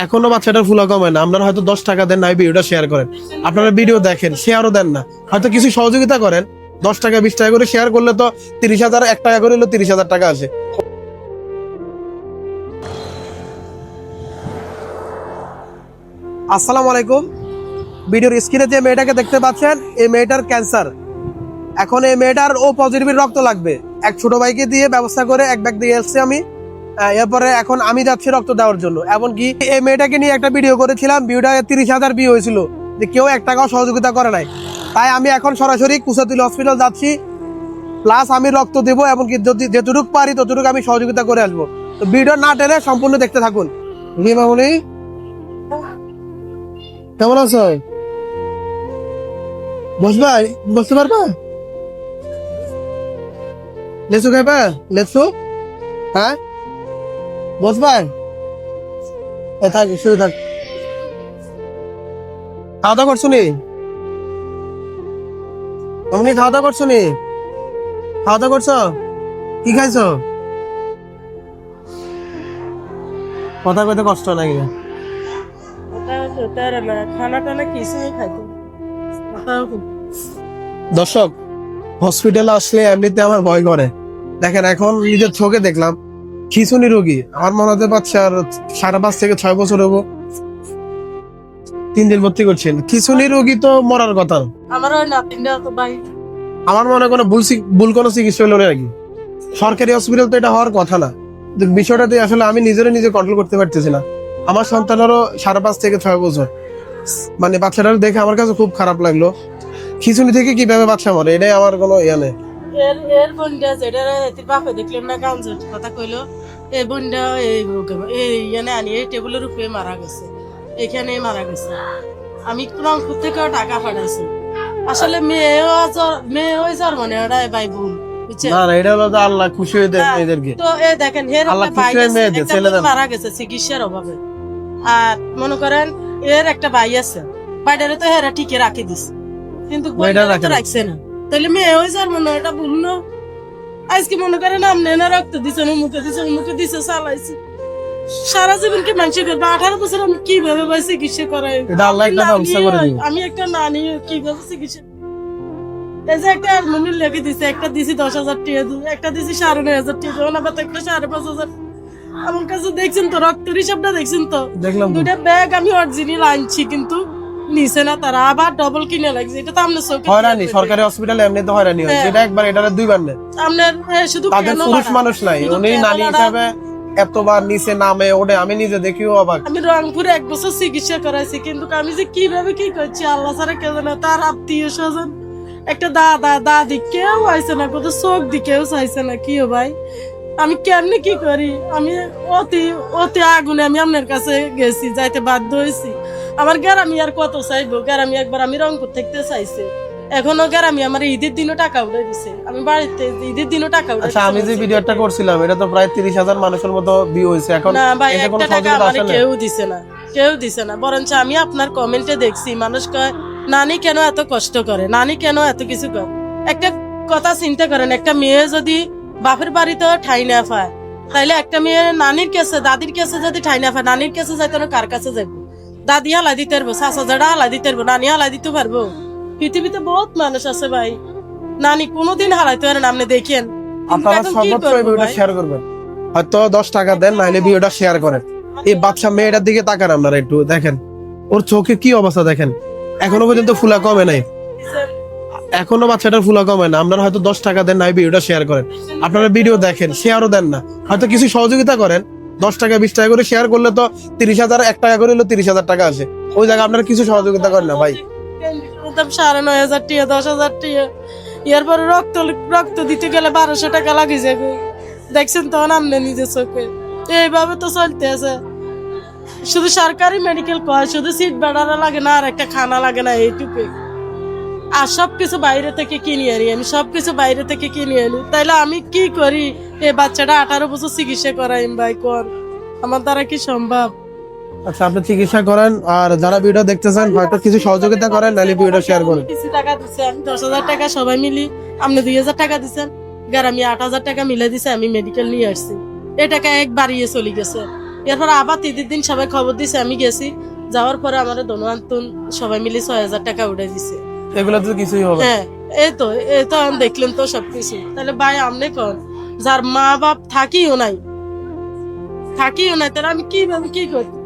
এখনো বাচ্চাটার ফুলা কমায় না। আপনারা হয়তো 10 টাকা দেন, নাই ভিডিওটা শেয়ার করেন। আপনারা ভিডিও দেখেন, শেয়ারও দেন না, হয়তো কিছু সহযোগিতা করেন। 10 টাকা 20 টাকা করে শেয়ার করলে তো 30,000, 1 টাকা করে হলো 30,000 টাকা আসে। আসসালামু আলাইকুম। ভিডিওর স্ক্রিনে যে মেয়েটাকে দেখতে পাচ্ছেন, এই মেয়েটার ক্যান্সার। এখন এই মেয়েটার ও পজিটিভের রক্ত লাগবে। এক ছোট ভাইকে দিয়ে ব্যবস্থা করে এক ব্যাগ দিয়ে এসছি আমি। এরপরে এখন আমি যাচ্ছি রক্ত দেওয়ার জন্য। এমনকি এই মেয়েটাকে নিয়ে একটা ভিডিও করেছিলাম, ভিডিওটা 30,000 ভিউ হয়েছিল, যে কেউ 1 টাকাও সহযোগিতা করে নাই। তাই আমি এখন সরাসরি কুসাতুল হসপিটাল যাচ্ছি, প্লাস আমি রক্ত দেবো। এমনকি যদি যেটুকু পারি ততটুকু আমি সহযোগিতা করে আসবো। তো ভিডিও না টেনে সম্পূর্ণ দেখতে থাকুন। মামুনি, কেমন আছো? বসবাই, বসতে পারবা? লেচু খাইবা? লেচু? হ্যাঁ, বসবাই। থাক, শুরু থাক। খাওয়া দাওয়া করছো নি? অমনি খাওয়া দাওয়া করছো নি? খাওয়া দাওয়া করছো? কি খাইছো? কথা কইতে কষ্ট লাগে। দর্শক, হসপিটালে আসলে এমনিতে আমার ভয় করে। দেখেন, এখন নিজের চোখে দেখলাম খিঁচুনি রোগী। আমার মনে হতে পারছে আর 5.5 থেকে 6 বছর হবো, 3 দিন ভর্তি করছেন। খিঁচুনি রোগী তো মরার কথা। আমার মনে কোনো ভুল কোনো চিকিৎসা হলো নাকি। সরকারি হসপিটাল তো এটা হওয়ার কথা না। বিষয়টাতে আসলে আমি নিজে কন্ট্রোল করতে পারতেছি না। আমার সন্তানেরও 5.5 থেকে 6 বছর। মানে বাচ্চাটার দেখে আমার কাছে খুব খারাপ লাগলো। খিচুনি থেকে কিভাবে বাচ্চা মরে, এটাই আমার কোনো ইয়ে নেই। এর বোনটা যেটা বাপে দেখলাম না গাঞ্জট কথা কইলো, এই বোনটা এই টেবিলের উপরে মারা গেছে, এখানে মারা গেছে। আমি রংপুর থেকেও টাকা পাঠাইছি। আসলে মেয়েও জ্বর মনে ওটাই ভাই বোন, আল্লাহ খুশি হয়ে দেয় মেয়েদেরকে। তো এ দেখেন মারা গেছে চিকিৎসার অভাবে। আর মনে করেন এর একটা ভাই আছে, বাইরে তো হেরা ঠিকই রাখি দিছে, কিন্তু রাখছে না। তাহলে মেয়ে হয়ে যার মনে এটা ভুল। আজকে মনে করেন আপনি না রক্ত দিচ্ছেন, মুখে দিছে চালাইছে। সারা জীবন কি মানুষ করবে? 18 বছর আমি কিভাবে ভাই চিকিৎসা করাই? আমি একটা নানি কিভাবে চিকিৎসা, এই যে একটা হারমোনিয়াম লেগে দিছে, একটা দিছি 10,000 টাকা, একটা দিছি 9,500 টাকা, আবার একটা 5,500। আমার কাছে দেখছেন তো রক্তের হিসাবটা, দেখছেন তো? দেখলাম। 2টা ব্যাগ আমি অরিজিনাল আনছি, কিন্তু নিছে না তারা, আবার ডবল কিনে লাগছে। এটা তো আপনার চোখে হয়রানি। সরকারি হসপিটালে এমনি তো হয়রানি হয়, এটা একবার এটা 2বার নেই। আপনার শুধু তাদের পুরুষ মানুষ নাই, উনি নানি হিসাবে এতবার নিচে নামে ওঠে, আমি নিজে দেখিও অবাক। আমি রংপুরে 1 বছর চিকিৎসা করাইছি, কিন্তু আমি যে কিভাবে কি করছি আল্লাহ ছাড়া কেউ জানে। তার আত্মীয় স্বজন, একটা দাদি কেউ আইছে না, কত চোখ দি কেউ চাইছে না। কি ভাই, আমি কেমনি কি করি? আমি অতি আগুনে আমি আপনার কাছে গেছি, যাইতে বাধ্য হয়েছি। আমার গ্রামি আর কত চাইবো? গ্রামি একবার আমি রংপুর থাকতে চাইছে, এখনো গ্রামি আমার ঈদের দিনও টাকা উঠে দিছে। আমি বাড়িতে ঈদের দিনও টাকা উঠে। আচ্ছা, আমি যে ভিডিওটা করছিলাম এটা তো প্রায় 30,000 মানুষের মতো ভিউ হয়েছে। এখন না ভাই, একটা টাকা আমার কেউ দিছে না। বরঞ্চ আমি আপনার কমেন্টে দেখছি মানুষ কয় নানি কেন এত কষ্ট করে, নানি কেন এত কিছু করে। একটা কথা চিন্তা করেন, একটা মেয়ে যদি বাপের বাড়িতে ঠাই না পায়, তাইলে একটা মেয়ে নানির কাছে দাদির কাছে যদি ঠাই না পায়, নানির কাছে যাইতে কার কাছে যাবো? দাদি হালাই দিতে পারবো, চাচা জাডা হালাই দিতে পারবো, নানি হালাই দিতে পারবো? পৃথিবীতে বহুত মানুষ আছে ভাই, নানি কোনোদিন হারাইতে পারেন। আপনি দেখেন, আপনারা সর্বোচ্চ ভিডিওটা শেয়ার করবেন। হয়তো 10 টাকা দেন, নাহলে ভিডিওটা শেয়ার করেন। এই বাচ্চা মেয়েটার দিকে তাকান আপনারা, একটু দেখেন ওর চোখে কি অবস্থা। দেখেন, এখনো পর্যন্ত ফুলা কমে নাই। এখনো বাচ্চাটার ফুলা কমে না। আপনারা হয়তো 10 টাকা দেন, নাই ভিডিওটা শেয়ার করেন। আপনারা ভিডিও দেখেন, শেয়ারও দেন না, হয়তো কিছু সহযোগিতা করেন। 10 টাকা 20 টাকা করে শেয়ার করলে তো 30,000, 1 টাকা করে হলো 30,000 টাকা আসে। ওই জায়গায় আপনারা কিছু সহযোগিতা করেন না ভাই। 9,500 টাকা, 10,000 টাকা, এরপরে রক্ত দিতে গেলে 1200 টাকা লাগে যাবে। দেখছেন তো আপনি নিজের চোখে। এইভাবে তো চলতে আছে। শুধু সরকারি মেডিকেল কয়, শুধু সিট বেড়ারা লাগে না, আর একটা খানা লাগে না, এইটুকু। আর সবকিছু বাইরে থেকে কিনে আনি, আমি সবকিছু বাইরে থেকে কিনে আনি। তাইলে আমি কি করি? এই বাচ্চাটা 18 বছর চিকিৎসা করাই ভাই, কর আমার দ্বারা কি সম্ভব? আচ্ছা, আপনি চিকিৎসা করেন, আর যারা ভিডিও দেখতেছেন হয়তো কিছু সহযোগিতা করেন, নাহলে ভিডিওটা শেয়ার করেন। কিছু টাকা দিচ্ছে, আমি 10,000 টাকা সবাই মিলি, আপনি 2,000 টাকা দিচ্ছেন, গ্রামে 8,000 টাকা মিলে দিছে, আমি মেডিকেল নিয়ে আসছি। এই টাকা এক বাড়িয়ে চলে গেছে। এরপর আবার 3 দিন সবাই খবর দিছে, আমি গেছি, যাওয়ার পরে আমার দোনোয়ান্তুন সবাই মিলে 6,000 টাকা উঠে দিছে। এগুলো তো কিছুই হবে না। হ্যাঁ, এই তো আমি দেখলেন তো সবকিছু। তাহলে ভাই আমনে কোন যার মা বাপ থাকিও নাই, তাহলে আমি কিভাবে কি করতাম?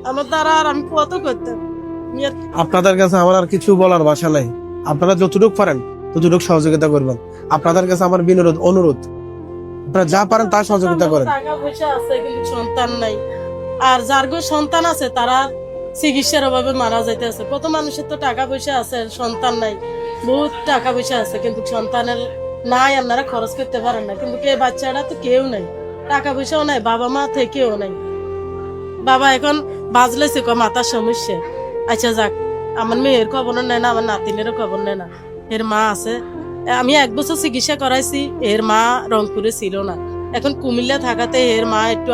আমার দ্বারা আর আমি কত করতাম? আমি আর আপনাদের কাছে আমার আর কিছু বলার ভাষা নাই। আপনারা যতটুকু পারেন ততটুকু সহযোগিতা করবেন। আপনাদের কাছে আমার অনুরোধ, আপনারা যা পারেন তা সহযোগিতা করেন। টাকা পয়সা আছে কিন্তু সন্তান নাই। আর যার গো সন্তান আছে তারা চিকিৎসার অভাবে মারা যাইতেছে। কত মানুষের তো টাকা পয়সা আছে, সন্তান নাই, বহুত টাকা পয়সা আছে কিন্তু সন্তানের নাই, আপনারা খরচ করতে পারেন না। কিন্তু কে বাচ্চারা তো কেউ নাই, টাকা পয়সাও নাই, বাবা মা থেকেও নাই। বাবা এখন বাজলেছে মাথার সমস্যা। আচ্ছা যাক, আমার মেয়ের খবর নেয় না, আমার নাতিনেরও খবর নেয় না। এর মা আছে, আমি 1 বছর চিকিৎসা করাইছি, এর মা রংপুরে ছিল না, এখন কুমিল্লা থাকাতে এর মা একটু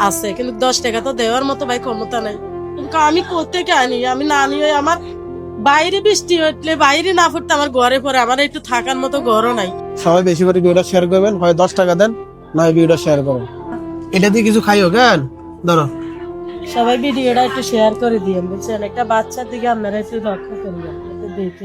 আছে, কিন্তু 10 টাকা তো দেওয়ার মতো ভাই ক্ষমতা নাই। কিন্তু আমি কোত্থেকে আনি? আমি না নিয়ে আমার বাইরে বৃষ্টি হইলে বাইরে না ফুটতে আমার ঘরে পরে, আমার একটু থাকার মতো ঘরও নাই। সবাই বেশি করে ভিডিওটা শেয়ার করবেন, হয় 10 টাকা দেন, না হয় ভিডিওটা শেয়ার করেন। এটা দিয়ে কিছু খাইও কেন, ধরো সবাই ভিডিওটা একটু শেয়ার করে দিয়েন, বুঝছেন? একটা বাচ্চার দিকে আপনারা একটু লক্ষ্য করবেন, দেখে